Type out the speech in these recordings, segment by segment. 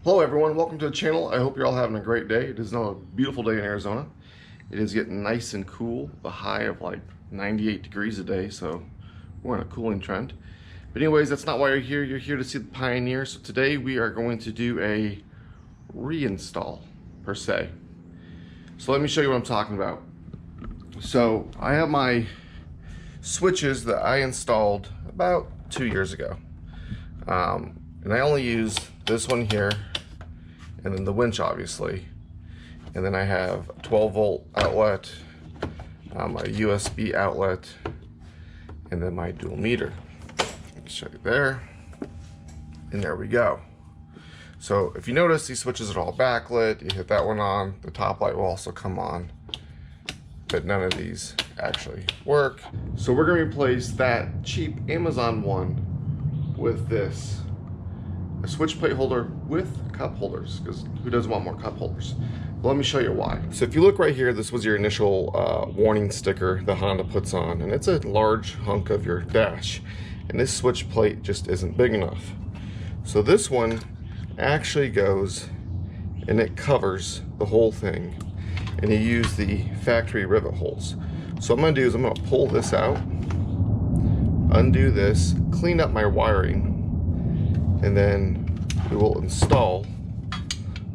Hello everyone, welcome to the channel. I hope you're all having a great day. It is now a beautiful day in Arizona. It is getting nice and cool, a high of like 98 degrees a day, so we're on a cooling trend. But anyways, that's not why you're here. You're here to see the Pioneer. So today we are going to do a reinstall, per se. So let me show you what I'm talking about. So I have my switches that I installed about 2 years ago. And I only use this one here, and then the winch obviously, and then I have a 12 volt outlet, a USB outlet, and then my dual meter. Let me show you there, and there we go. So if you notice, these switches are all backlit. You hit that one on, the top light will also come on, but none of these actually work. So we're gonna replace that cheap Amazon one with this, a switch plate holder with cup holders, because who doesn't want more cup holders? But let me show you why. So if you look right here, this was your initial warning sticker the Honda puts on, and it's a large hunk of your dash, and this switch plate just isn't big enough. So this one actually goes and it covers the whole thing, and you use the factory rivet holes. So what I'm gonna do is I'm gonna pull this out, undo this, clean up my wiring, and then we will install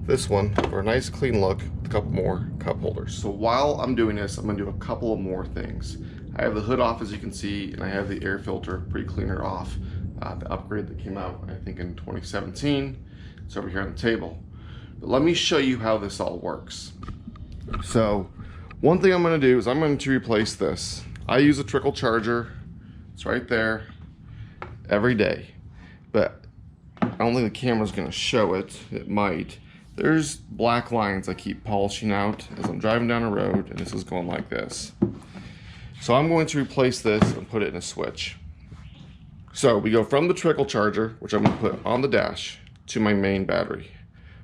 this one for a nice clean look with a couple more cup holders. So while I'm doing this, I'm gonna do a couple of more things. I have the hood off, as you can see, and I have the air filter pre-cleaner off, the upgrade that came out, I think in 2017. It's over here on the table. But let me show you how this all works. So one thing I'm gonna do is I'm going to replace this. I use a trickle charger, it's right there, every day. But I don't think the camera's gonna show it. It might. There's black lines I keep polishing out as I'm driving down a road, and this is going like this. So I'm going to replace this and put it in a switch. So we go from the trickle charger, which I'm gonna put on the dash, to my main battery.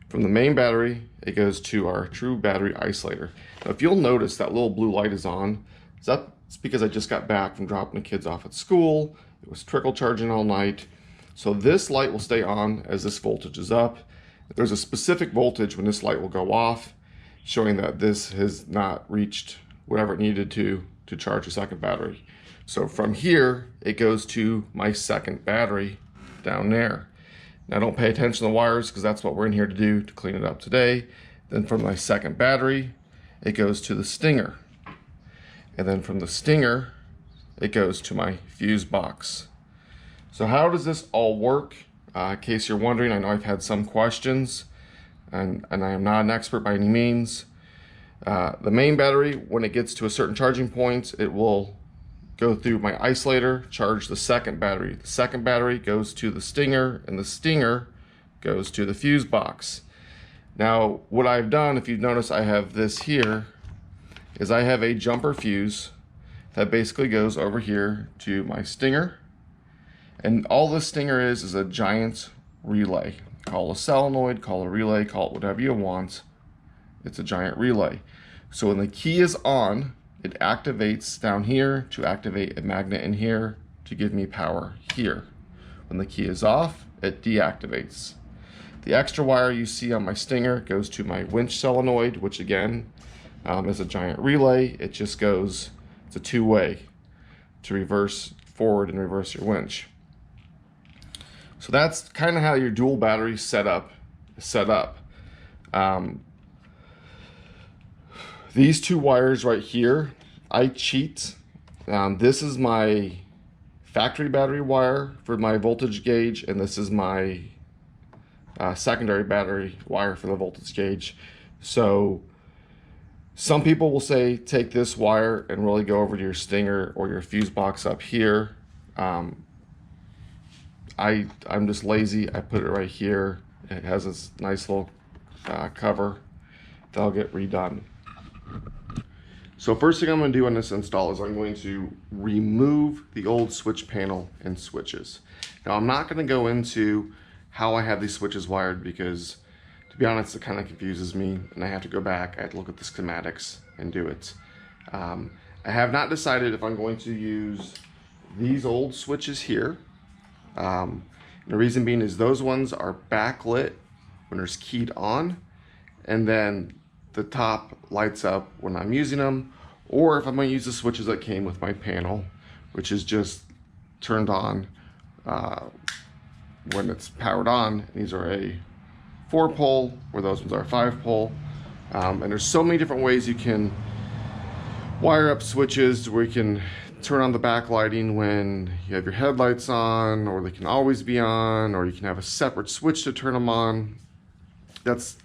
From the main battery, it goes to our true battery isolator. Now if you'll notice that little blue light is on, it's because I just got back from dropping the kids off at school. It was trickle charging all night. So this light will stay on as this voltage is up. There's a specific voltage when this light will go off, showing that this has not reached whatever it needed to charge a second battery. So from here, it goes to my second battery down there. Now don't pay attention to the wires, because that's what we're in here to do, to clean it up today. Then from my second battery, it goes to the stinger. And then from the stinger, it goes to my fuse box. So how does this all work? In case you're wondering, I know I've had some questions, and I am not an expert by any means. The main battery, when it gets to a certain charging point, it will go through my isolator, charge the second battery. The second battery goes to the stinger, and the stinger goes to the fuse box. Now, what I've done, if you've noticed, I have this here, is I have a jumper fuse that basically goes over here to my stinger. And all this stinger is a giant relay. Call a solenoid, call a relay, call it whatever you want. It's a giant relay. So when the key is on, it activates down here to activate a magnet in here to give me power here. When the key is off, it deactivates. The extra wire you see on my stinger goes to my winch solenoid, which again is a giant relay. It just goes, it's a two-way to reverse forward and reverse your winch. So that's kind of how your dual battery setup is set up. These two wires right here, I cheat. This is my factory battery wire for my voltage gauge, and this is my secondary battery wire for the voltage gauge. So some people will say take this wire and really go over to your stinger or your fuse box up here. I'm just lazy. I put it right here. It has this nice little cover that'll get redone. So first thing I'm going to do on this install is I'm going to remove the old switch panel and switches. Now I'm not going to go into how I have these switches wired, because to be honest, it kind of confuses me, and I have to go back, I have to look at the schematics and do it. I have not decided if I'm going to use these old switches here. The reason being is those ones are backlit when there's keyed on, and then the top lights up when I'm using them, or if I'm going to use the switches that came with my panel, which is just turned on when it's powered on. These are a 4-pole, where those ones are 5-pole. And there's so many different ways you can wire up switches where you can turn on the backlighting when you have your headlights on, or they can always be on, or you can have a separate switch to turn them on. That's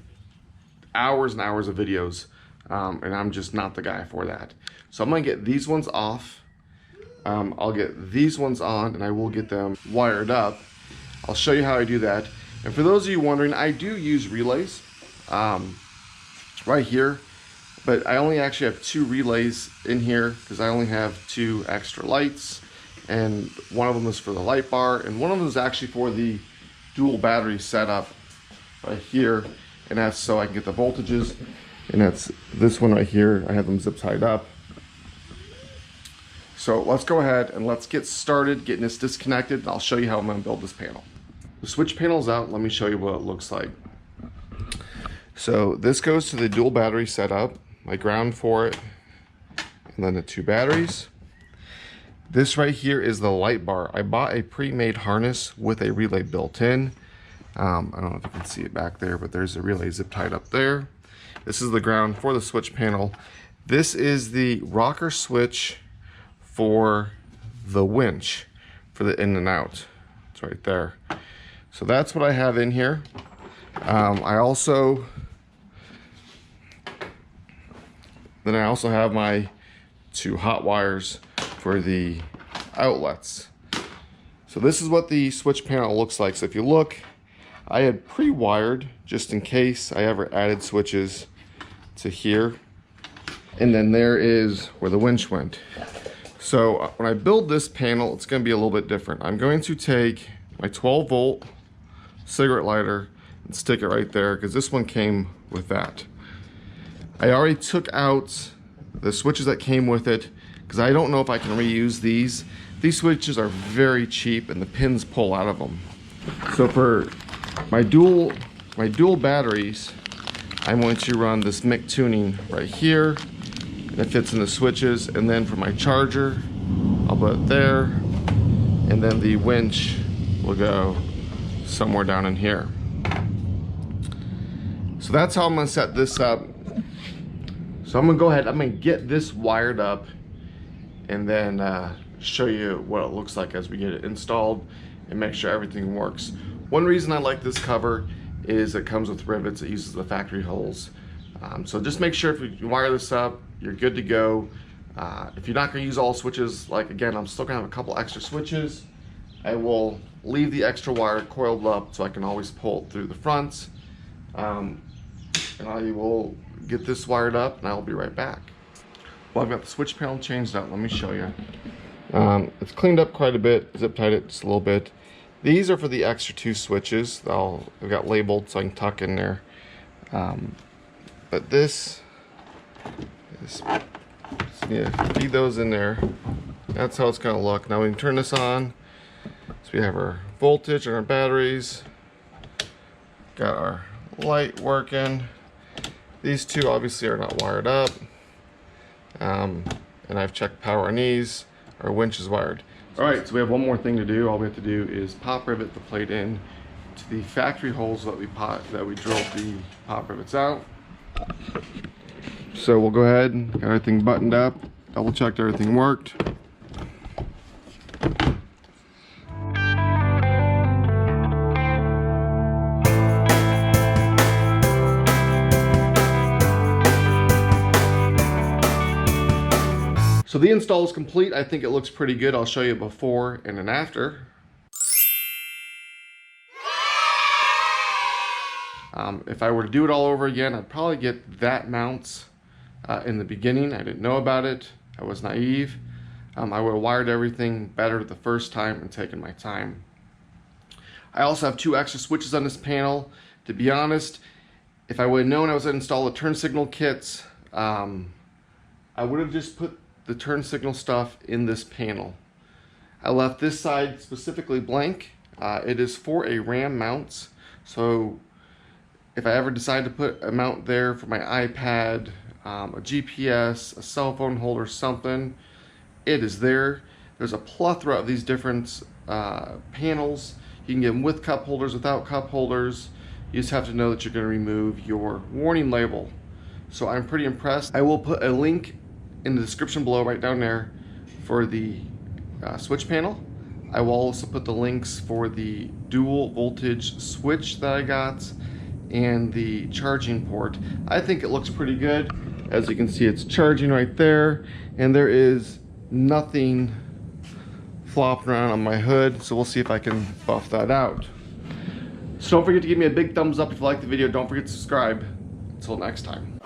hours and hours of videos, and I'm just not the guy for that. So I'm gonna get these ones off. I'll get these ones on, and I will get them wired up. I'll show you how I do that. And for those of you wondering, I do use relays right here, but I only actually have 2 relays in here because I only have 2 extra lights, and one of them is for the light bar, and one of them is actually for the dual battery setup right here, and that's so I can get the voltages, and that's this one right here. I have them zip tied up. So let's go ahead and let's get started getting this disconnected, and I'll show you how I'm going to build this panel. The switch panel's out. Let me show you what it looks like. So this goes to the dual battery setup, my ground for it, and then the 2 batteries. This right here is the light bar. I bought a pre-made harness with a relay built in. I don't know if you can see it back there, but there's a relay zip tied up there. This is the ground for the switch panel. This is the rocker switch for the winch for the in and out. It's right there. So that's what I have in here. I also have my 2 hot wires for the outlets. So this is what the switch panel looks like. So if you look, I had pre-wired just in case I ever added switches to here. And then there is where the winch went. So when I build this panel, it's going to be a little bit different. I'm going to take my 12-volt cigarette lighter and stick it right there, because this one came with that. I already took out the switches that came with it because I don't know if I can reuse these. These switches are very cheap and the pins pull out of them. So for my dual batteries, I'm going to run this MIC tuning right here. It fits in the switches, and then for my charger, I'll put it there, and then the winch will go somewhere down in here. So that's how I'm going to set this up. So I'm going to go ahead, I'm going to get this wired up, and then show you what it looks like as we get it installed and make sure everything works. One reason I like this cover is it comes with rivets. It uses the factory holes. So just make sure if you wire this up, you're good to go. If you're not going to use all switches, like again, I'm still going to have a couple extra switches. I will leave the extra wire coiled up so I can always pull it through the fronts. And I will get this wired up, and I'll be right back. Well, I've got the switch panel changed out. Let me show you. It's cleaned up quite a bit, zip tied it just a little bit. These are for the extra 2 switches. I've got labeled so I can tuck in there. But this need to feed those in there. That's how it's going to look. Now we can turn this on. So we have our voltage and our batteries. Got our light working. These 2 obviously are not wired up. And I've checked power on these. Our winch is wired. All right, so we have one more thing to do. All we have to do is pop rivet the plate in to the factory holes that we drilled the pop rivets out. So we'll go ahead and get everything buttoned up, double checked everything worked. So the install is complete. I think it looks pretty good. I'll show you before and an after. If I were to do it all over again, I'd probably get that mounts in the beginning. I didn't know about it. I was naive. I would have wired everything better the first time and taken my time. I also have 2 extra switches on this panel. To be honest, if I would have known I was going to install the turn signal kits, I would have just put the turn signal stuff in this panel. I left this side specifically blank. It is for a RAM mounts, so if I ever decide to put a mount there for my iPad, a GPS, a cell phone holder, something, it is there. There's a plethora of these different panels. You can get them with cup holders, without cup holders. You just have to know that you're going to remove your warning label. So I'm pretty impressed. I will put a link in the description below, right down there, for the switch panel. I will also put the links for the dual voltage switch that I got and the charging port. I think it looks pretty good. As you can see, it's charging right there, and there is nothing flopping around on my hood, so we'll see if I can buff that out. So don't forget to give me a big thumbs up if you like the video. Don't forget to subscribe. Until next time.